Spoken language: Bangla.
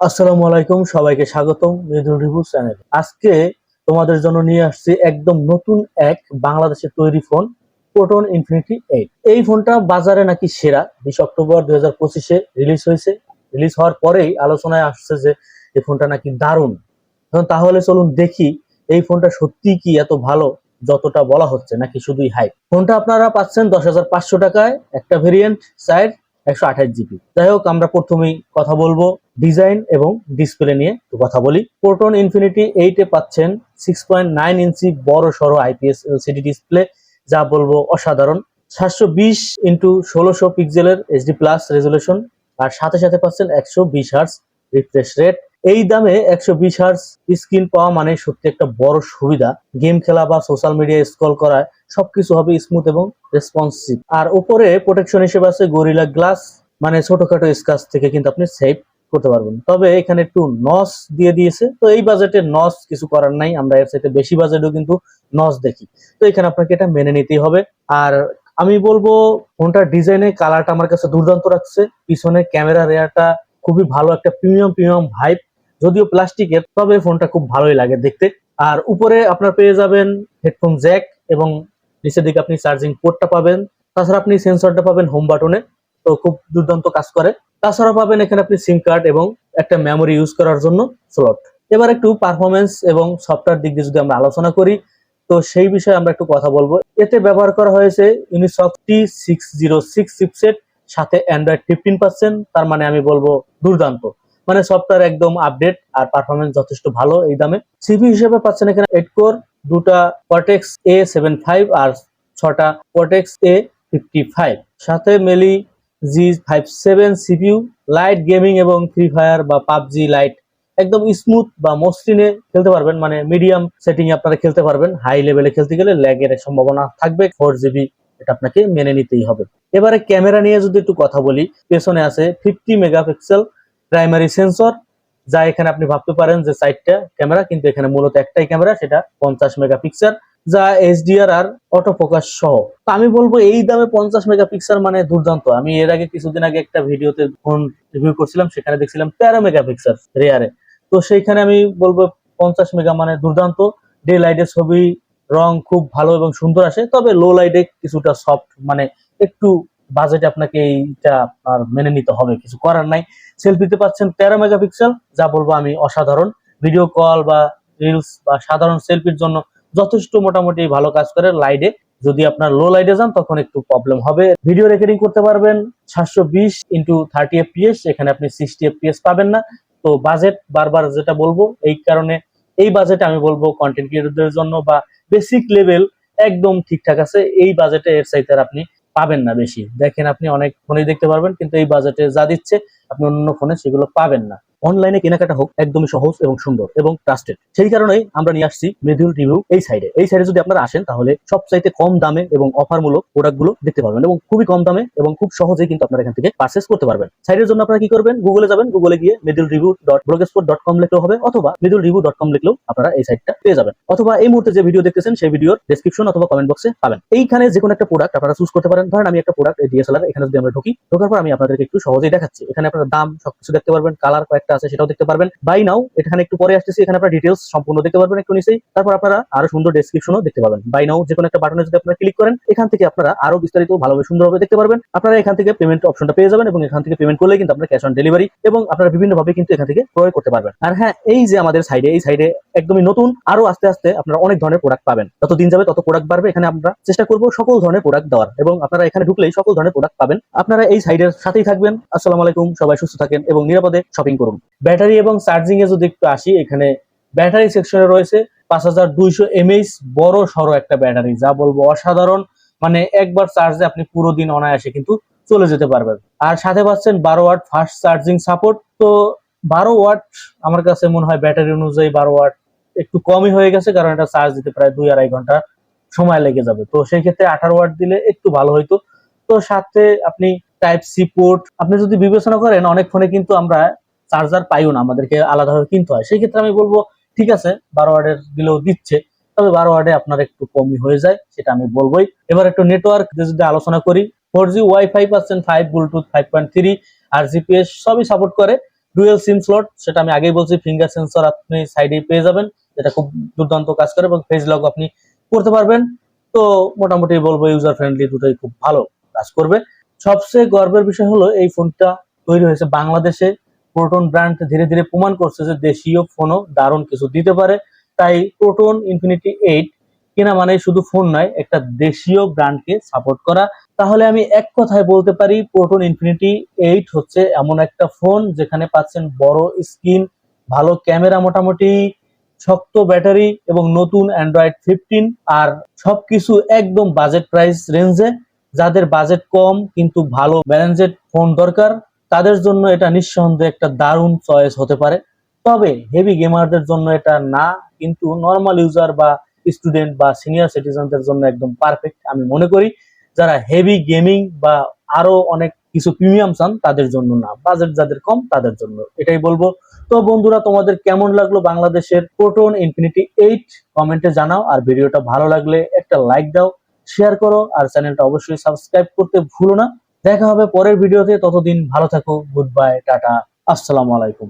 আসসালামু আলাইকুম, সবাইকে স্বাগতম মৃদুল রিভিউ চ্যানেল। আজকে তোমাদের জন্য নিয়ে আসছি একদম নতুন এক বাংলাদেশের তৈরি ফোন, প্রোটন ইনফিনিটি 8। এই ফোনটা বাজারে নাকি সেরা। 20 অক্টোবর 2025-এ রিলিজ হয়েছে। রিলিজ হওয়ার পরেই আলোচনায় আসছে যে এই ফোনটা নাকি দারুণ। এখন তাহলে চলুন দেখি এই ফোনটা সত্যি কি এত ভালো যতটা বলা হচ্ছে, নাকি শুধুই হাইপ। ফোনটা আপনারা পাচ্ছেন 10,500 টাকায়, একটা ভেরিয়েন্ট সাইড 128 জিবি। যাই হোক, আমরা প্রথমেই কথা বলবো ডিজাইন এবং ডিসপ্লে নিয়ে একটু কথা বলি। প্রোটন ইনফিনিটি 8-এ পাচ্ছেন 6.9 ইঞ্চি বড় সড়ো আইপিএস এলসিডি ডিসপ্লে, যা বলবো অসাধারণ। 720x1600 পিক্সেলের এইচডি প্লাস রেজুলেশন, আর সাথে সাথে পাচ্ছেন 120 হার্জ রিফ্রেশ রেট। এই দামে 120 হার্জ স্ক্রিন পাওয়া মানে সত্যি একটা বড় সুবিধা। গেম খেলা বা সোশ্যাল মিডিয়া স্ক্রল করায় সবকিছু হবে স্মুথ এবং রেসপন্সিভ। আর উপরে প্রোটেকশন হিসেবে আছে গরিলা গ্লাস, মানে ছোটখাটো স্ক্র্যাচ থেকে কিন্তু আপনি সেভ করতে পারবেন। তবে এখানে একটু নস দিয়ে দিয়েছে, তো এই বাজেটে নস কিছু করার নাই, আমরা এর সাথে বেশি বাজেটেও কিন্তু নস দেখি, তো এখানে আপনাকে এটা মেনে নিতেই হবে। আর আমি বলবো ফোনটার ডিজাইনে কালারটা আমার কাছে দুর্দান্ত লাগছে। পিছনে ক্যামেরা রেয়ারটা খুবই ভালো, একটা প্রিমিয়াম ভাইব, যদিও প্লাস্টিকের, তবে ফোনটা খুব ভালোই লাগে দেখতে। আর উপরে আপনার পেয়ে যাবেন হেডফোন জ্যাক, এবং নিচের দিকে আপনি চার্জিং পোর্টটা পাবেন। তাছাড়া আপনি সেন্সরটা পাবেন হোম বাটনে, তো খুব দুর্দান্ত কাজ করে। তাছাড়া পাবেন এখানে আপনি সিম কার্ড এবং একটা মেমোরি ইউজ করার জন্য স্লট। এবার একটু পারফরমেন্স এবং সফটওয়্যার দিক দিয়ে যদি আমরা আলোচনা করি, তো সেই বিষয়ে আমরা একটু কথা বলবো। এতে ব্যবহার করা হয়েছে ইউনিসফট T606 চিপসেট, সাথে অ্যান্ড্রয়েড 15 পাচ্ছেন। তার মানে আমি বলবো দুর্দান্ত, মানে সফটওয়্যার একদম আপডেট আর পারফরমেন্স যথেষ্ট ভালো এই দামে। সিপি হিসেবে পাচ্ছেন এখানে 8 কোর, দুটা কর্টেক্স A75 আর 6টা কর্টেক্স A55, সাথে মেলি G57 সিপিইউ। লাইট গেমিং এবং ফ্রি ফায়ার বা পাবজি লাইট একদম স্মুথ বা মসৃণে খেলতে পারবেন, মানে মিডিয়াম সেটিং এ আপনারা খেলতে পারবেন। হাই লেভেলে খেলতে গেলে ল্যাগের সম্ভাবনা থাকবে। 4 জিবি, এটা আপনাকে মেনে নিতেই হবে। এবারে ক্যামেরা নিয়ে যদি একটু কথা বলি, পেছনে আছে 50 মেগাপিক্সেল প্রাইমারি সেন্সর, যা এখানে আপনি ভাবতে পারেন যে 4টা ক্যামেরা, কিন্তু এখানে মূলত একটাই ক্যামেরা, সেটা 50 মেগাপিক্সেল, যা এইচডিআর আর অটো ফোকাস সহ। তো আমি বলবো এই দামে 50 মেগাপিক্সেল মানে দুর্দান্ত। আমি এর আগে কিছুদিন আগে একটা ভিডিওতে ফোন রিভিউ করছিলাম, সেখানে দেখছিলাম 13 মেগাপিক্সেল রেয়ারে। তো সেইখানে আমি বলবো 50 মেগা মানে দুর্দান্ত। ডে লাইটে ছবি রং খুব ভালো এবং সুন্দর আসে, তবে লো লাইটে কিছুটা সফট, মানে একটু বাজেটে আপনাকে এইটা আপনার মেনে নিতে হবে, কিছু করার নাই। সেলফিতে পাচ্ছেন 13 মেগাপিক্সেল, যা বলবো আমি অসাধারণ। ভিডিও কল বা রিলস বা সাধারণ সেলফির জন্য যথেষ্ট মোটামুটি ভালো কাজ করে। লাইটে যদি আপনার লো লাইটে যান তখন একটু প্রবলেম হবে। ভিডিও রেকর্ডিং করতে পারবেন 720x30 fps, এখানে আপনি 60 fps পাবেন না। তো বাজেট বারবার যেটা বলবো, এই কারণে এই বাজেটে আমি বলবো কন্টেন্ট ক্রিয়েটরদের জন্য বা বেসিক লেভেল একদম ঠিকঠাক আছে। এই বাজেটে এর চাইতে আপনি পাবেন না বেশি। দেখেন, আপনি অনেক ফোনে দেখতে পারবেন, কিন্তু এই বাজেটে যা দিচ্ছে আপনি অন্য ফোনে সেগুলো পাবেন না। অনলাইনে কেনাকাটা হোক একদমই সহজ এবং সুন্দর এবং ট্রাস্টেড, সেই কারণেই আমরা নিয়ে আসছি মৃদুল রিভিউ এই সাইডে। এই সাইডে যদি আপনারা আসেন তাহলে সবচাইতে কম দামে এবং অফারমূলক প্রোডাক্টগুলো দেখতে পারবেন, এবং খুবই কম দামে এবং খুব সহজেই কিন্তু আপনারা এখান থেকে পারচেজ করতে পারবেন। সাইডের জন্য আপনারা কি করবেন, গুগলে যাবেন, গুগলে গিয়ে midulreview.blogspot.com লিখলেও হবে, অথবা midulreview.com লিখলেও আপনারা এই সাইটটা পেয়ে যাবেন। অথবা এই মুহূর্তে যে ভিডিও দেখতেছেন সেই ভিডিওর ডেসক্রিপশন অথবা কমেন্ট বক্সে পাবেন। এইখানে যে কোনো একটা প্রোডাক্ট আপনারা চুজ করতে পারেন। ধরেন আমি একটা প্রোডাক্ট ডিএসএলআর, এখানে যদি আমরা ঢুকি, ঢোকার পর আমি আপনাদেরকে একটু সহজেই দেখাচ্ছি। এখানে আপনারা দাম সবকিছু দেখতে পারবেন, কালার কয়েকটা আছে সেটাও দেখতে পারবেন। বাই নাও এখানে একটু পরে আসতেছি, এখানে আপনারা ডিটেইলস সম্পূর্ণ দেখতে পারবেন একটু নিচেই। তারপর আপনারা আরো সুন্দর ডেসক্রিপশনও দেখতে পাবেন। বাই নাও যে কোনো একটা বাটনে যদি আপনারা ক্লিক করেন, এখান থেকে আপনারা আরো বিস্তারিত ভালোভাবে সুন্দরভাবে দেখতে পারবেন। আপনারা এখান থেকে পেমেন্ট অপশনটা পেয়ে যাবেন, এবং এখান থেকে পেমেন্ট করলে কিন্তু আপনারা ক্যাশ অন ডেলিভারি এবং আপনারা বিভিন্ন ভাবে কিন্তু এখান থেকে ক্রয় করতে পারবেন। আর হ্যাঁ, এই যে আমাদের সাইডে, এই সাইডে একদমই নতুন, আরো আস্তে আস্তে আপনারা অনেক ধরনের প্রোডাক্ট পাবেন। যত দিন যাবে তত প্রোডাক্ট বাড়বে। এখানে আমরা চেষ্টা করব সকল ধরনের প্রোডাক্ট দেওয়ার, এবং আপনারা এখানে ঢুকলেই সকল ধরনের প্রোডাক্ট পাবেন। আপনারা এই সাইডের সাথেই থাকবেন। আসসালামু আলাইকুম, সবাই সুস্থ থাকেন এবং নিরাপদে শপিং করুন। ব্যাটারি এবং চার্জিং এ যদি একটু আসি, এখানে ব্যাটারি সেকশনে রয়েছে 5200 mAh বড় সড়ো একটা ব্যাটারি, যা বলবো অসাধারণ। মানে একবার চার্জে আপনি পুরো দিন অনায়াসে কিন্তু চলে যেতে পারবেন। আর সাথে পাচ্ছেন 12 ওয়াট ফাস্ট চার্জিং সাপোর্ট। তো 12 ওয়াট আমার কাছে মনে হয় ব্যাটারি অনুযায়ী 12 ওয়াট একটু কমই হয়ে গেছে, কারণ এটা চার্জ দিতে প্রায় 2-2.5 ঘন্টা সময় লেগে যাবে। তো সেই ক্ষেত্রে 18 ওয়াট দিলে একটু ভালো হইতো। তো সাথে আপনি টাইপ সি পোর্ট, আপনি যদি বিবেচনা করেন অনেক ফোনে কিন্তু আমরা চার্জার পাইও না, আমাদেরকে আলাদাভাবে কিনতে হয়। সেই ক্ষেত্রে আমি বলবো ঠিক আছে, 12 ওয়াটের দিলেও দিচ্ছে, তবে 12 ওয়াটে আপনার একটু কমই হয়ে যায়, সেটা আমি বলবোই। এবার একটু নেটওয়ার্ক যদি আলোচনা করি, 4G ওয়াইফাই পাচ্ছেন, 5 ব্লুটুথ 5.3 আর জিপিএস সবই সাপোর্ট করে। ডুয়েল সিম স্লট, সেটা আমি আগেই বলছি, ফিঙ্গার সেন্সর আপনি সাইডে পেয়ে যাবেন, যেটা খুব দুর্দান্ত কাজ করে, এবং ফেস লক আপনি করতে পারবেন। তো মোটামুটি বলবো ইউজার ফ্রেন্ডলি, দুটোই খুব ভালো কাজ করবে। সবচেয়ে গর্বের বিষয় হলো এই ফোনটা তৈরি হয়েছে বাংলাদেশে। প্রোটন ব্র্যান্ড ধীরে ধীরে প্রমাণ করছে যে দেশীয় ফোনও দারুণ কিছু দিতে পারে। তাই প্রোটন ইনফিনিটি 8 কিনা মানে শুধু ফোন নয়, একটা দেশীয় ব্র্যান্ডকে সাপোর্ট করা। তাহলে আমি এক কথায় বলতে পারি প্রোটন ইনফিনিটি 8 হচ্ছে এমন একটা ফোন যেখানে পাচ্ছেন বড় স্ক্রিন, ভালো ক্যামেরা, মোটামুটি শক্ত ব্যাটারি এবং নতুন অ্যান্ড্রয়েড 15, আর সবকিছু একদম বাজেট প্রাইস রেঞ্জে। যাদের বাজেট কম কিন্তু ভালো ব্যালেন্সেড ফোন দরকার, তাদের জন্য এটা নিঃসন্দেহে একটা দারুণ চয়েস হতে পারে। তবে হেভি গেমারদের জন্য এটা না, কিন্তু নর্মাল ইউজার বা স্টুডেন্ট বা সিনিয়র সিটিজেনদের জন্য একদম পারফেক্ট আমি মনে করি। যারা হেভি গেমিং বা আরো অনেক কিছু প্রিমিয়াম চান তাদের জন্য না, বাজেট যাদের কম তাদের জন্য, এটাই বলবো। তো বন্ধুরা, তোমাদের কেমন লাগলো বাংলাদেশের প্রোটন ইনফিনিটি 8 কমেন্টে জানাও, আর ভিডিওটা ভালো লাগলে একটা লাইক দাও, শেয়ার করো, আর চ্যানেলটা অবশ্যই সাবস্ক্রাইব করতে ভুলো না। দেখা হবে পরের ভিডিওতে, ততদিন ভালো থাকো, গুড বাই, টাটা, আসসালামু আলাইকুম।